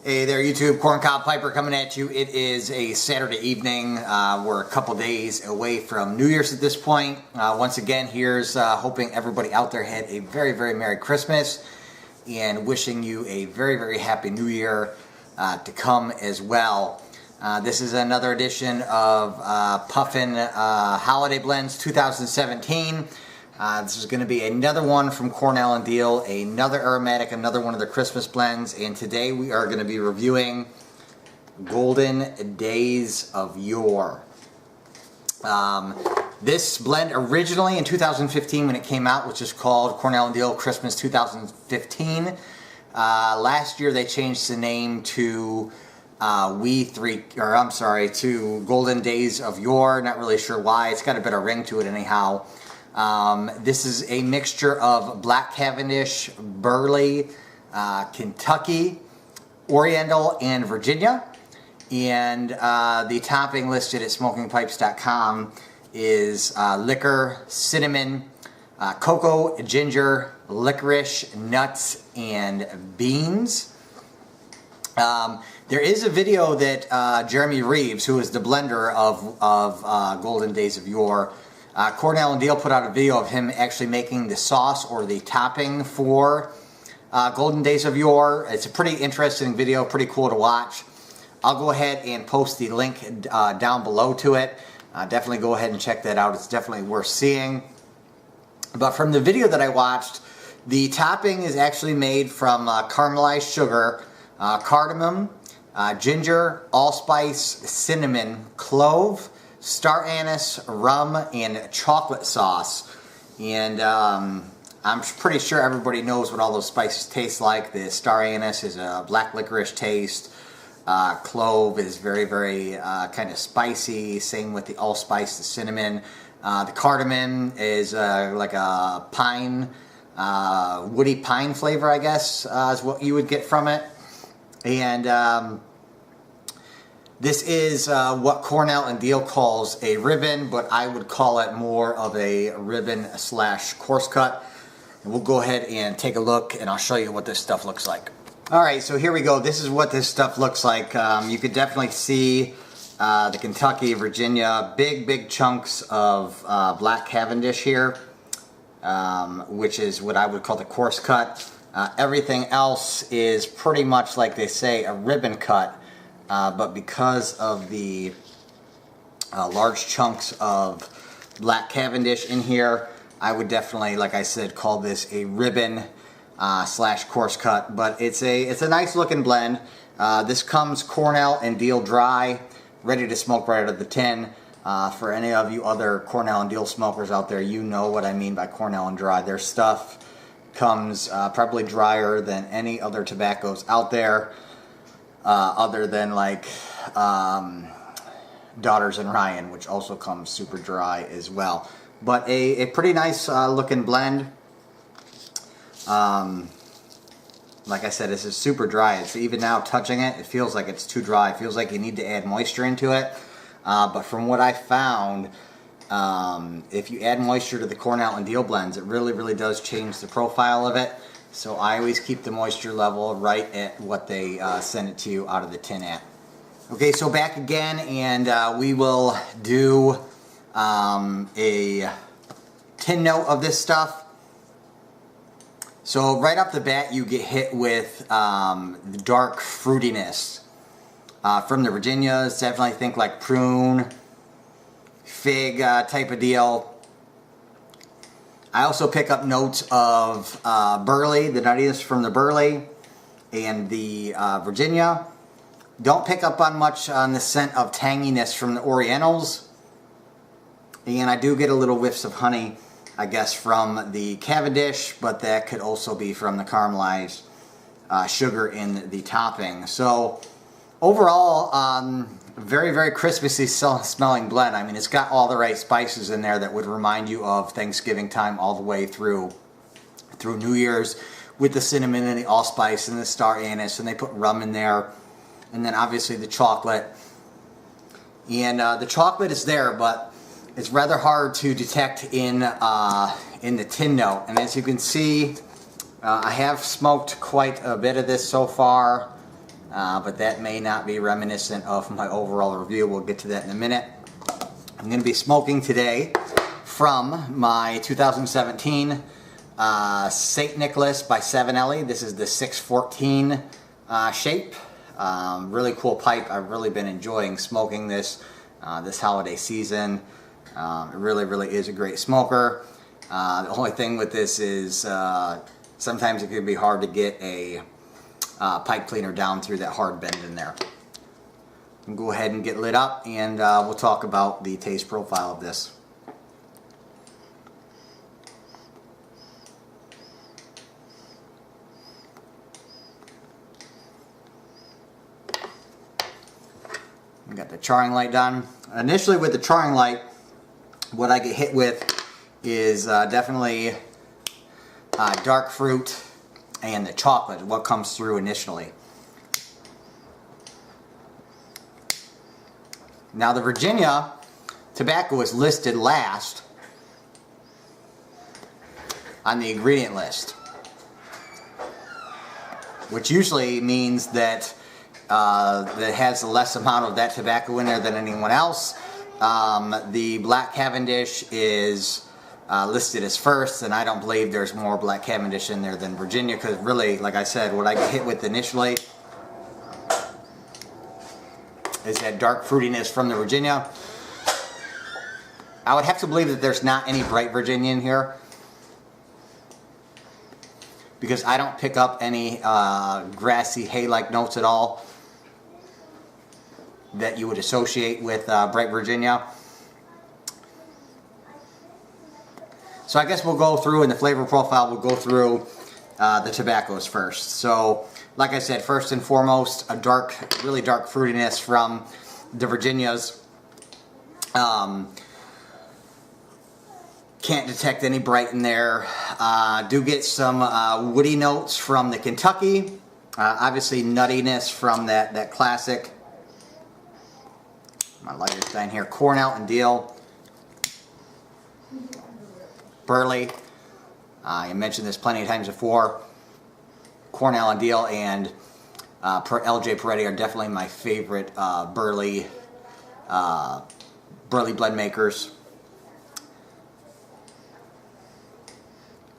Hey there YouTube, Corncob Piper coming at you. It is a Saturday evening. We're a couple days away from New Year's at this point. Once again, here's hoping everybody out there had a very, very Merry Christmas and wishing you a very, very Happy New Year to come as well. This is another edition of Puffin Holiday Blends 2017. This is going to be another one from Cornell and Diehl, another aromatic, another one of their Christmas blends, and today we are going to be reviewing Golden Days of Yore. This blend originally in 2015 when it came out, which is called Cornell and Diehl Christmas 2015. Last year they changed the name to to Golden Days of Yore. Not really sure why. It's got a bit of ring to it anyhow. This is a mixture of Black Cavendish, Burley, Kentucky, Oriental, and Virginia. And the topping listed at smokingpipes.com is liquor, cinnamon, cocoa, ginger, licorice, nuts, and beans. There is a video that Jeremy Reeves, who is the blender of Golden Days of Yore, Cornell and Diehl put out a video of him actually making the sauce or the topping for Golden Days of Yore. It's a pretty interesting video, pretty cool to watch. I'll go ahead and post the link down below to it. Definitely go ahead and check that out. It's definitely worth seeing. But from the video that I watched, the topping is actually made from caramelized sugar, cardamom, ginger, allspice, cinnamon, clove, star anise, rum, and chocolate sauce. And I'm pretty sure everybody knows what all those spices taste like. The star anise is a black licorice taste. Clove is very, very kind of spicy. Same with the allspice, the cinnamon. The cardamom is like a pine, woody pine flavor, I guess, is what you would get from it. And this is what Cornell and Diehl calls a ribbon, but I would call it more of a ribbon / coarse cut. And we'll go ahead and take a look, and I'll show you what this stuff looks like. Alright, so here we go. This is what this stuff looks like. You could definitely see the Kentucky, Virginia, big chunks of Black Cavendish here, which is what I would call the coarse cut. Everything else is pretty much, like they say, a ribbon cut. But because of the large chunks of Black Cavendish in here, I would definitely, like I said, call this a ribbon / coarse cut. But it's a nice looking blend. This comes Cornell and Diehl dry, ready to smoke right out of the tin. For any of you other Cornell and Diehl smokers out there, you know what I mean by Cornell and dry. Their stuff comes probably drier than any other tobaccos out there. Other than like Daughters and Ryan, which also comes super dry as well. But a pretty nice looking blend. Like I said, this is super dry. It's even now touching it, it feels like it's too dry. It feels like you need to add moisture into it. But from what I found, if you add moisture to the Cornell and Diehl blends, it really does change the profile of it. So I always keep the moisture level right at what they send it to you out of the tin at. Okay, so back again, and we will do a tin note of this stuff. So right off the bat, you get hit with the dark fruitiness. From the Virginias, definitely think like prune, fig type of deal. I also pick up notes of Burley, the nuttiness from the Burley, and the Virginia. Don't pick up on much on the scent of tanginess from the Orientals. And I do get a little whiffs of honey, I guess, from the Cavendish, but that could also be from the caramelized sugar in the topping. So overall, very Christmassy smelling blend. I mean, it's got all the right spices in there that would remind you of Thanksgiving time all the way through New Year's, with the cinnamon and the allspice and the star anise, and they put rum in there, and then obviously the chocolate. And the chocolate is there, but it's rather hard to detect in the tin note. And as you can see, I have smoked quite a bit of this so far. but that may not be reminiscent of my overall review. We'll get to that in a minute. I'm going to be smoking today from my 2017 St. Nicholas by 7Ellie. This is the 614 shape. Really cool pipe. I've really been enjoying smoking this this holiday season. It really is a great smoker. The only thing with this is sometimes it can be hard to get a pipe cleaner down through that hard bend in there. We'll go ahead and get lit up, and we'll talk about the taste profile of this. We got the charring light done. Initially with the charring light, what I get hit with is definitely dark fruit and the chocolate, what comes through initially. Now the Virginia tobacco is listed last on the ingredient list, which usually means that that has less amount of that tobacco in there than anyone else. The Black Cavendish is listed as first, and I don't believe there's more Black Cavendish in there than Virginia, because really, like I said, what I get hit with initially is that dark fruitiness from the Virginia. I would have to believe that there's not any bright Virginia in here, because I don't pick up any grassy hay-like notes at all that you would associate with bright Virginia. So I guess we'll go through in the flavor profile, we'll go through the tobaccos first. So like I said, first and foremost, a dark, really dark fruitiness from the Virginias. Can't detect any bright in there. Do get some woody notes from the Kentucky. Obviously nuttiness from that classic. My lighter's down here. Cornell and Diehl. Burley. I mentioned this plenty of times before. Cornell and Diehl and LJ Peretti are definitely my favorite Burley blend makers.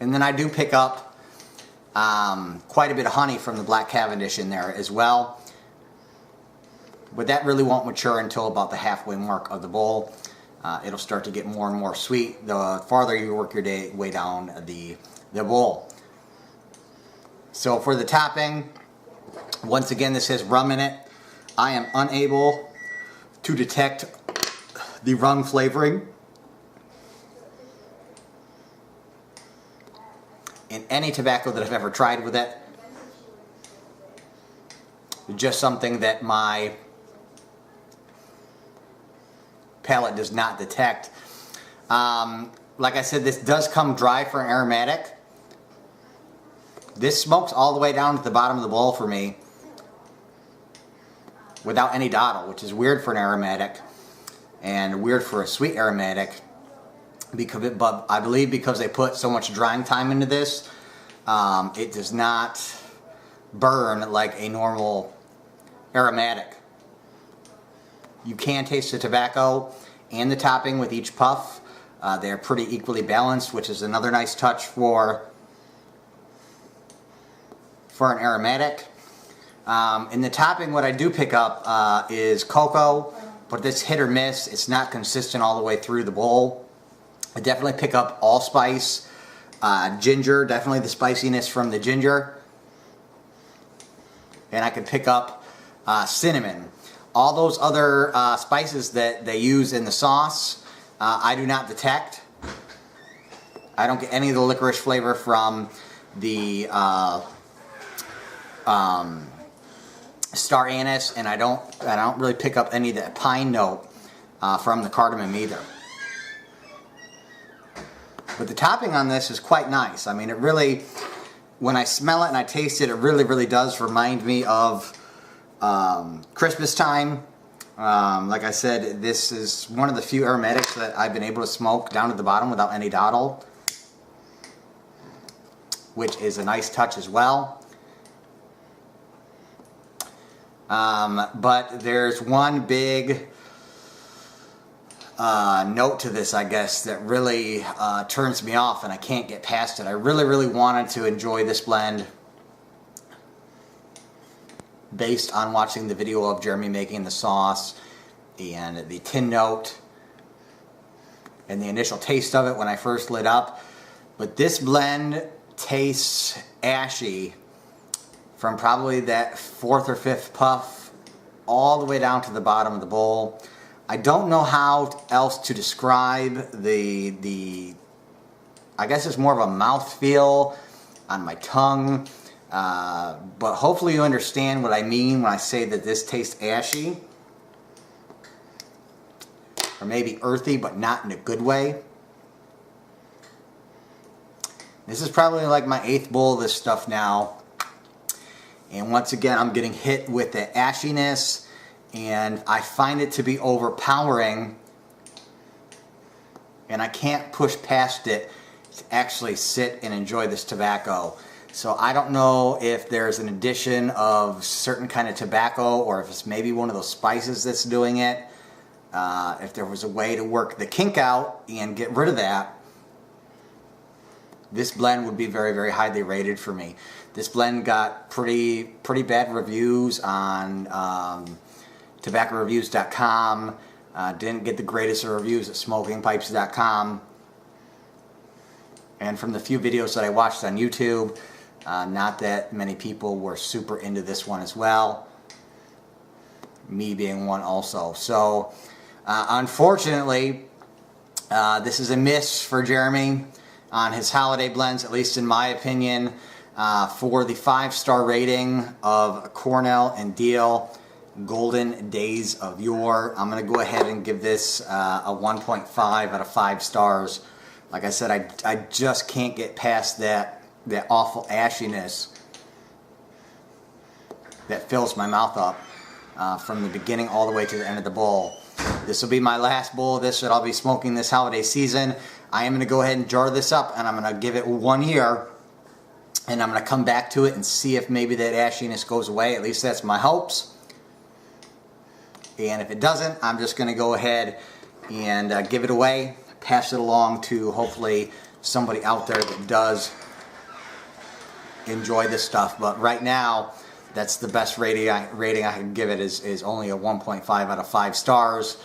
And then I do pick up quite a bit of honey from the Black Cavendish in there as well. But that really won't mature until about the halfway mark of the bowl. It'll start to get more and more sweet the farther you work your way down the bowl. So for the topping, once again this has rum in it. I am unable to detect the rum flavoring in any tobacco that I've ever tried with it. Just something that my palate does not detect. Like I said, this does come dry for an aromatic. This smokes all the way down to the bottom of the bowl for me without any dottle, which is weird for an aromatic and weird for a sweet aromatic, but I believe because they put so much drying time into this, it does not burn like a normal aromatic. You can taste the tobacco and the topping with each puff. They're pretty equally balanced, which is another nice touch for an aromatic. In the topping, what I do pick up is cocoa, but this hit or miss. It's not consistent all the way through the bowl. I definitely pick up allspice, ginger, definitely the spiciness from the ginger. And I can pick up cinnamon. All those other spices that they use in the sauce, I do not detect. I don't get any of the licorice flavor from the star anise, and I don't really pick up any of that pine note from the cardamom either. But the topping on this is quite nice. I mean, it really, when I smell it and I taste it, it really does remind me of Christmas time. Like I said, this is one of the few aromatics that I've been able to smoke down to the bottom without any dottle, which is a nice touch as well. But there's one big note to this, I guess, that really turns me off, and I can't get past it. I really wanted to enjoy this blend based on watching the video of Jeremy making the sauce and the tin note and the initial taste of it when I first lit up. But this blend tastes ashy from probably that 4th or 5th puff all the way down to the bottom of the bowl. I don't know how else to describe the I guess it's more of a mouthfeel on my tongue, but hopefully you understand what I mean when I say that this tastes ashy, or maybe earthy, but not in a good way. This is probably like my 8th bowl of this stuff now, and once again I'm getting hit with the ashiness, and I find it to be overpowering, and I can't push past it to actually sit and enjoy this tobacco. So I don't know if there's an addition of certain kind of tobacco, or if it's maybe one of those spices that's doing it. If there was a way to work the kink out and get rid of that, this blend would be very highly rated for me. This blend got pretty bad reviews on tobaccoreviews.com. Didn't get the greatest of reviews at smokingpipes.com. And from the few videos that I watched on YouTube, not that many people were super into this one as well. Me being one also. So, unfortunately, this is a miss for Jeremy on his holiday blends, at least in my opinion. For the 5-star rating of Cornell and Diehl Golden Days of Yore, I'm going to go ahead and give this a 1.5 out of 5 stars. Like I said, I just can't get past that awful ashiness that fills my mouth up from the beginning all the way to the end of the bowl. This will be my last bowl of this that I'll be smoking this holiday season. I am going to go ahead and jar this up, and I'm going to give it 1 year, and I'm going to come back to it and see if maybe that ashiness goes away. At least that's my hopes. And if it doesn't, I'm just going to go ahead and give it away, pass it along to hopefully somebody out there that does enjoy this stuff. But right now, that's the best rating I can give it is only a 1.5 out of 5 stars.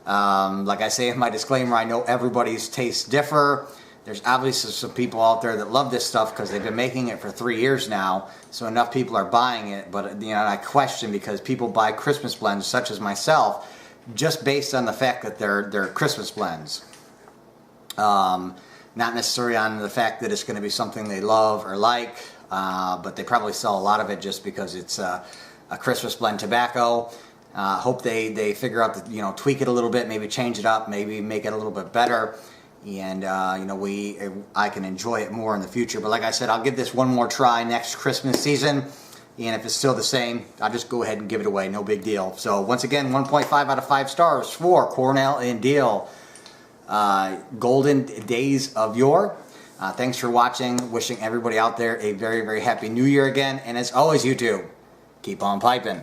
Like I say in my disclaimer, I know everybody's tastes differ. There's obviously some people out there that love this stuff because they've been making it for 3 years now, so enough people are buying it. But you know, I question, because people buy Christmas blends such as myself just based on the fact that they're Christmas blends. Not necessarily on the fact that it's going to be something they love or like, but they probably sell a lot of it just because it's a Christmas blend tobacco. Hope they figure out that, you know, tweak it a little bit, maybe change it up, maybe make it a little bit better, and you know, I can enjoy it more in the future. But like I said, I'll give this one more try next Christmas season, and if it's still the same, I'll just go ahead and give it away. No big deal. So once again, 1.5 out of 5 stars for Cornell and Diehl Golden Days of Yore. Thanks for watching. Wishing everybody out there a very happy New Year again. And as always, YouTube, keep on piping.